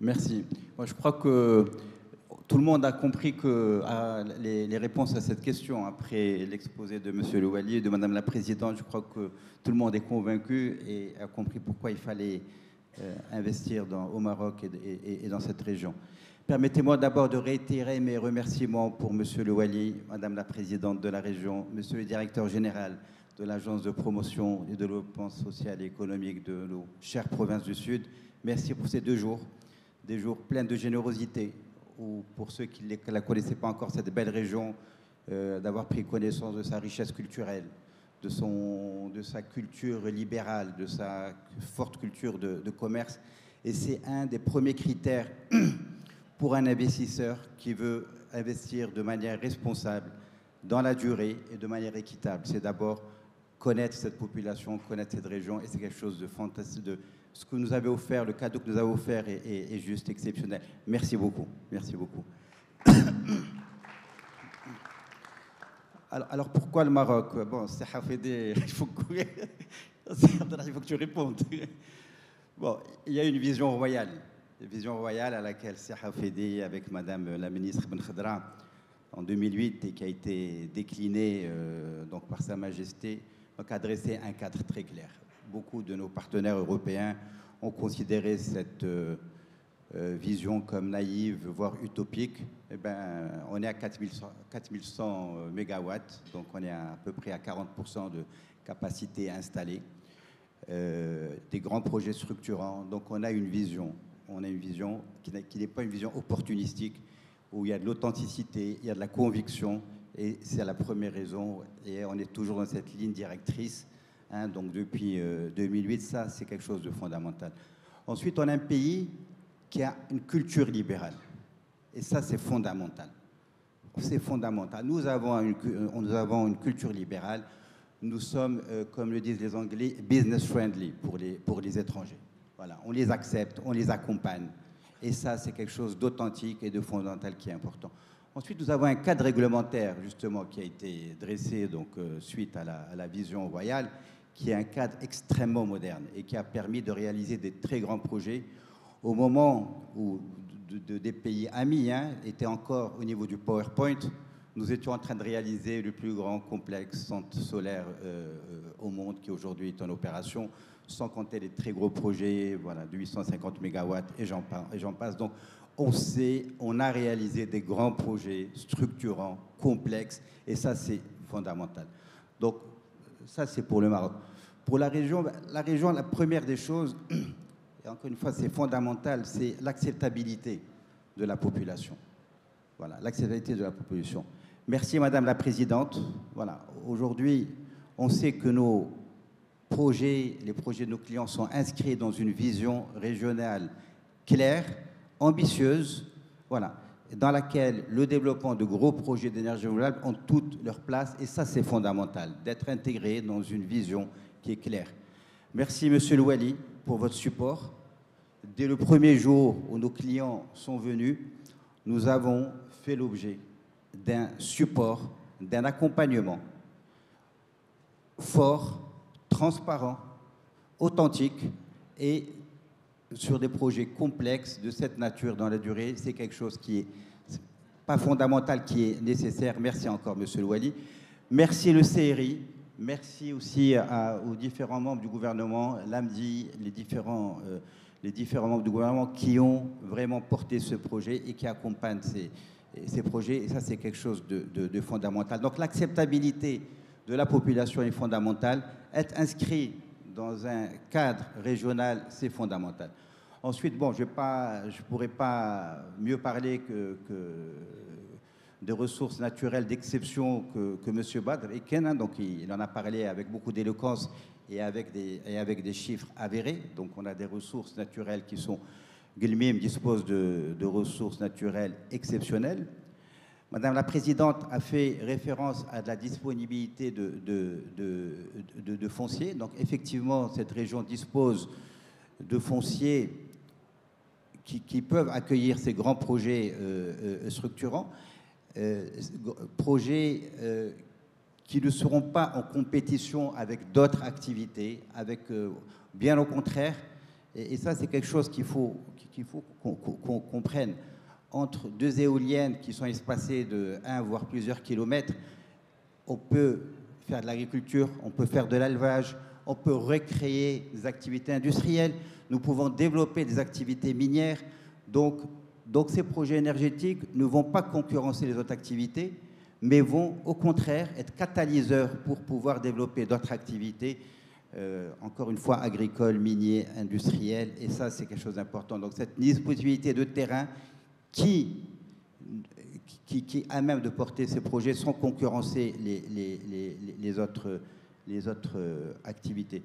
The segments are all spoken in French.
Merci. Moi, je crois que tout le monde a compris que les réponses à cette question, après l'exposé de M. Louali et de Mme la Présidente, je crois que tout le monde est convaincu et a compris pourquoi il fallait investir au Maroc et dans cette région. Permettez-moi d'abord de réitérer mes remerciements pour M. Louali, Mme la Présidente de la région, M. le Directeur général de l'Agence de promotion et de développement social et économique de nos chères provinces du Sud. Merci pour ces 2 jours, des jours pleins de générosité, ou pour ceux qui ne la connaissaient pas encore, cette belle région, d'avoir pris connaissance de sa richesse culturelle, de sa culture libérale, de sa forte culture de commerce. Et c'est un des premiers critères pour un investisseur qui veut investir de manière responsable, dans la durée et de manière équitable. C'est d'abord connaître cette population, connaître cette région, et c'est quelque chose de fantastique. Ce que nous avez offert, le cadeau que nous avons offert est juste exceptionnel. Merci beaucoup. Merci beaucoup. Alors pourquoi le Maroc? Bon, c'est Hafedé, il faut que tu répondes. Bon, il y a une vision royale à laquelle Serha Fédé, avec Madame la ministre Ben Khadra, en 2008, et qui a été déclinée donc par Sa Majesté, donc a dressé un cadre très clair. Beaucoup de nos partenaires européens ont considéré cette vision comme naïve, voire utopique. Eh ben, on est à 4100 mégawatts, donc on est à peu près à 40% de capacité installée. Des grands projets structurants. Donc on a une vision qui n'est pas une vision opportunistique, où il y a de l'authenticité, il y a de la conviction, et c'est la première raison, et on est toujours dans cette ligne directrice, hein, donc depuis 2008, ça c'est quelque chose de fondamental. Ensuite, on a un pays qui a une culture libérale, et ça c'est fondamental. C'est fondamental. Nous avons une culture libérale. Nous sommes, comme le disent les Anglais, business friendly pour les étrangers. Voilà, on les accepte, on les accompagne. Et ça, c'est quelque chose d'authentique et de fondamental qui est important. Ensuite, nous avons un cadre réglementaire, justement, qui a été dressé donc, suite à la vision royale, qui est un cadre extrêmement moderne et qui a permis de réaliser des très grands projets au moment où des pays amis étaient encore au niveau du PowerPoint. Nous étions en train de réaliser le plus grand complexe centre solaire au monde qui aujourd'hui est en opération, sans compter les très gros projets, voilà, de 850 mégawatts et j'en passe. Donc, on a réalisé des grands projets structurants, complexes, et ça, c'est fondamental. Donc, ça, c'est pour le Maroc. Pour la région, la première des choses, et encore une fois, c'est fondamental, c'est l'acceptabilité de la population. Voilà, l'acceptabilité de la population. Merci, Madame la Présidente. Voilà, aujourd'hui, on sait que les projets de nos clients sont inscrits dans une vision régionale claire, ambitieuse, voilà, dans laquelle le développement de gros projets d'énergie renouvelable ont toute leur place. Et ça, c'est fondamental, d'être intégré dans une vision qui est claire. Merci, Monsieur Louali, pour votre support. Dès le premier jour où nos clients sont venus, nous avons fait l'objet d'un support, d'un accompagnement fort, transparent, authentique, et sur des projets complexes de cette nature dans la durée. C'est quelque chose qui est pas fondamental, qui est nécessaire. Merci encore, Monsieur Louali. Merci le CRI. Merci aussi aux différents membres du gouvernement, l'AMDI, les différents membres du gouvernement qui ont vraiment porté ce projet et qui accompagnent ces projets. Et ça, c'est quelque chose de fondamental. Donc, l'acceptabilité de la population est fondamentale. Être inscrit dans un cadre régional, c'est fondamental. Ensuite, bon, je ne pourrais pas mieux parler que des ressources naturelles d'exception que M. Badr et Ken, donc il en a parlé avec beaucoup d'éloquence et avec des chiffres avérés. Donc on a des ressources naturelles qui sont... Guilmim dispose de ressources naturelles exceptionnelles. Madame la Présidente a fait référence à de la disponibilité de foncier. Donc effectivement, cette région dispose de fonciers qui peuvent accueillir ces grands projets structurants. Projets qui ne seront pas en compétition avec d'autres activités, bien au contraire, Et ça, c'est quelque chose qu'il faut qu'on comprenne. Entre deux éoliennes qui sont espacées de 1 voire plusieurs kilomètres, on peut faire de l'agriculture, on peut faire de l'élevage, on peut recréer des activités industrielles, nous pouvons développer des activités minières. Donc ces projets énergétiques ne vont pas concurrencer les autres activités, mais vont au contraire être catalyseurs pour pouvoir développer d'autres activités, encore une fois agricoles, minières, industrielles, et ça c'est quelque chose d'important. Donc cette disponibilité de terrain qui a même de porter ces projets sans concurrencer les autres activités.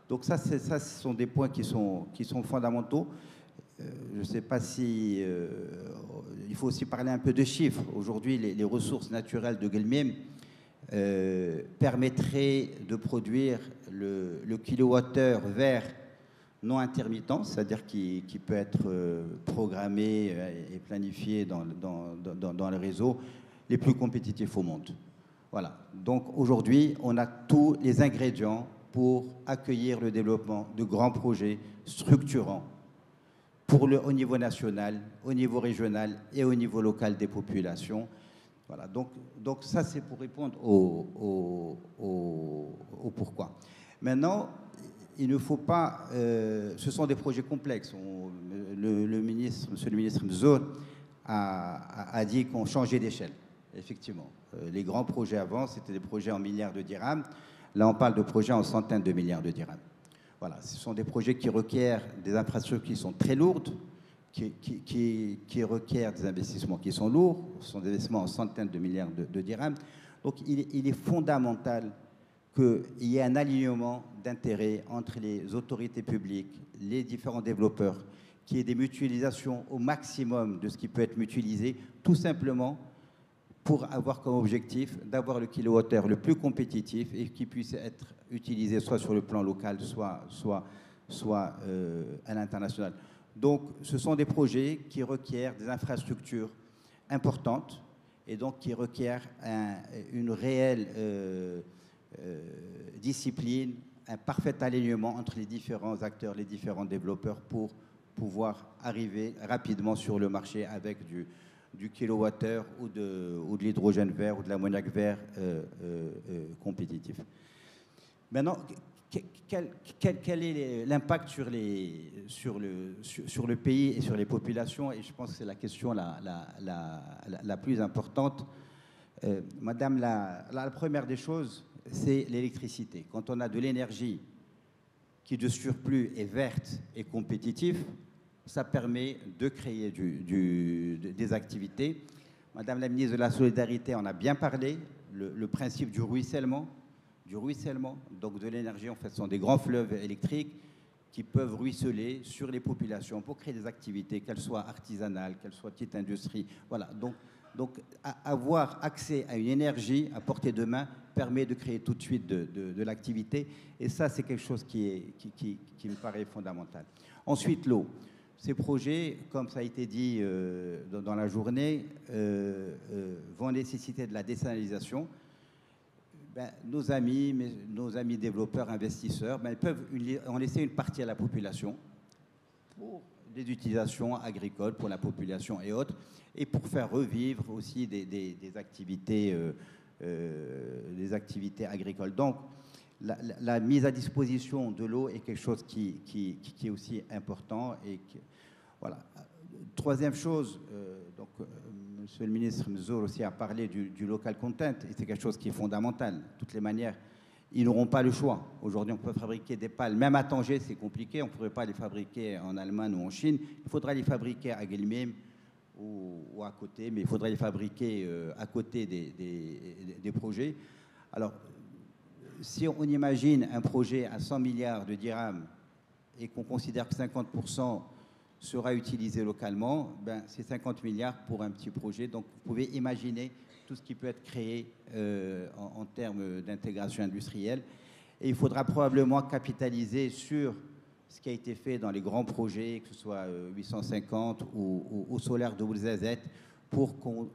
Donc ça, ce sont des points qui sont fondamentaux. Je ne sais pas si... il faut aussi parler un peu de chiffres. Aujourd'hui, les ressources naturelles de Guelmim permettraient de produire le kilowattheure vert non intermittent, c'est-à-dire qui peut être programmé et planifié dans le réseau, les plus compétitifs au monde. Voilà. Donc aujourd'hui, on a tous les ingrédients pour accueillir le développement de grands projets structurants au niveau national, au niveau régional et au niveau local des populations. Voilà. Donc ça, c'est pour répondre au pourquoi. Maintenant, il ne faut pas... ce sont des projets complexes. Monsieur le ministre Mzour a dit qu'on changeait d'échelle. Effectivement. Les grands projets avant, c'était des projets en milliards de dirhams. Là, on parle de projets en centaines de milliards de dirhams. Voilà. Ce sont des projets qui requièrent des infrastructures qui sont très lourdes, qui requièrent des investissements qui sont lourds. Ce sont des investissements en centaines de milliards de dirhams. Donc, il est fondamental qu'il y ait un alignement d'intérêts entre les autorités publiques, les différents développeurs, qu'il y ait des mutualisations au maximum de ce qui peut être mutualisé, tout simplement pour avoir comme objectif d'avoir le kilowattheure le plus compétitif et qui puisse être utilisé soit sur le plan local, soit à l'international. Donc, ce sont des projets qui requièrent des infrastructures importantes et donc qui requièrent une réelle discipline, un parfait alignement entre les différents acteurs, les différents développeurs pour pouvoir arriver rapidement sur le marché avec du kilowattheure ou de l'hydrogène vert ou de l'ammoniac vert compétitif. Maintenant, quel est l'impact sur le pays et sur les populations? Et je pense que c'est la question la plus importante. Madame, la première des choses, c'est l'électricité. Quand on a de l'énergie qui, de surplus, est verte et compétitive, ça permet de créer des activités. Madame la ministre de la Solidarité en a bien parlé, le principe du ruissellement, donc de l'énergie, en fait, ce sont des grands fleuves électriques qui peuvent ruisseler sur les populations pour créer des activités, qu'elles soient artisanales, qu'elles soient petites industries. Voilà, donc avoir accès à une énergie à portée de main permet de créer tout de suite de l'activité. Et ça, c'est quelque chose qui me paraît fondamental. Ensuite, l'eau. Ces projets, comme ça a été dit dans la journée, vont nécessiter de la désalination. Nos amis développeurs, investisseurs, ils peuvent en laisser une partie à la population pour des utilisations agricoles pour la population et autres, et pour faire revivre aussi des activités agricoles. Donc, la mise à disposition de l'eau est quelque chose qui est aussi important. Voilà. Troisième chose, Monsieur le ministre Mzour aussi a parlé du local content, et c'est quelque chose qui est fondamental. De toutes les manières, ils n'auront pas le choix. Aujourd'hui, on peut fabriquer des pales, même à Tanger, c'est compliqué, on ne pourrait pas les fabriquer en Allemagne ou en Chine. Il faudra les fabriquer à Guelmim ou à côté, mais il faudra les fabriquer à côté des projets. Alors, si on imagine un projet à 100 milliards de dirhams et qu'on considère que 50% sera utilisé localement, c'est 50 milliards pour un petit projet. Donc, vous pouvez imaginer tout ce qui peut être créé en termes d'intégration industrielle. Et il faudra probablement capitaliser sur ce qui a été fait dans les grands projets, que ce soit 850 ou Solaire WZ, pour qu'on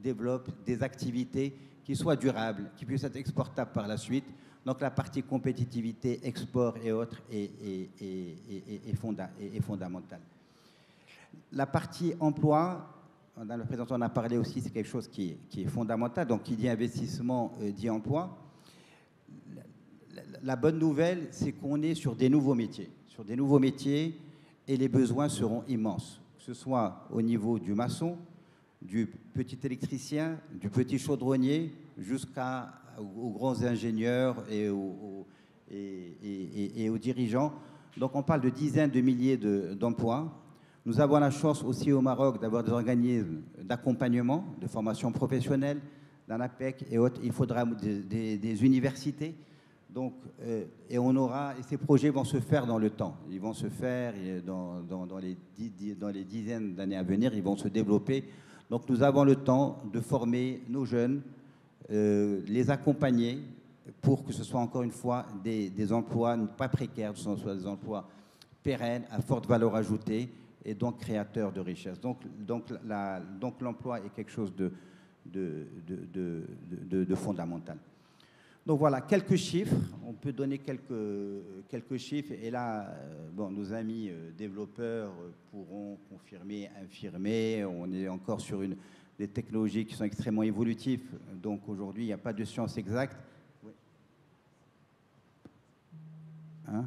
développe des activités qui soient durables, qui puissent être exportables par la suite, Donc la partie compétitivité, export et autres est fondamentale. La partie emploi, dans le présentation on a parlé aussi, c'est quelque chose qui est fondamental. Donc qui dit investissement dit emploi. La bonne nouvelle, c'est qu'on est sur des nouveaux métiers. Sur des nouveaux métiers et les besoins seront immenses. Que ce soit au niveau du maçon, du petit électricien, du petit chaudronnier, jusqu'aux grands ingénieurs et aux dirigeants. Donc on parle de dizaines de milliers d'emplois. Nous avons la chance aussi au Maroc d'avoir des organismes d'accompagnement, de formation professionnelle, d'un APEC et autres. Il faudra des universités. Donc, et ces projets vont se faire dans le temps. Ils vont se faire dans les dizaines d'années à venir, ils vont se développer. Donc nous avons le temps de former nos jeunes, les accompagner pour que ce soit encore une fois des emplois pas précaires, ce soit des emplois pérennes, à forte valeur ajoutée et donc créateurs de richesse. Donc l'emploi est quelque chose de fondamental. Donc voilà, quelques chiffres. On peut donner quelques chiffres. Et là, bon, nos amis développeurs pourront confirmer, infirmer. On est encore sur des technologies qui sont extrêmement évolutives. Donc aujourd'hui, il n'y a pas de science exacte. Oui. Hein?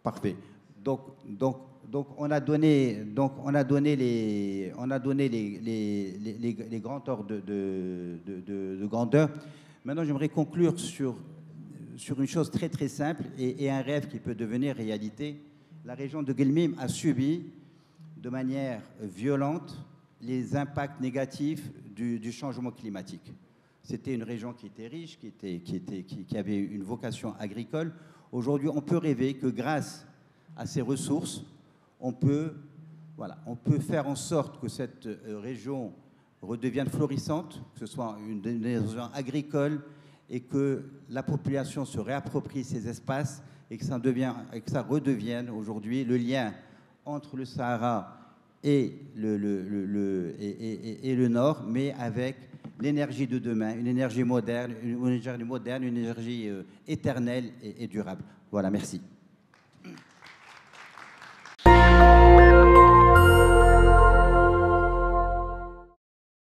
Parfait. Donc on a donné les grands ordres de grandeur. Maintenant, j'aimerais conclure sur une chose très très simple et un rêve qui peut devenir réalité. La région de Guelmim a subi de manière violente les impacts négatifs du changement climatique. C'était une région qui était riche, qui avait une vocation agricole. Aujourd'hui, on peut rêver que grâce à ces ressources, on peut faire en sorte que cette région redevienne florissante, que ce soit une région agricole et que la population se réapproprie ces espaces et que ça redevienne aujourd'hui le lien entre le Sahara et le Nord, mais avec l'énergie de demain, une énergie moderne, une énergie éternelle et durable. Voilà, merci.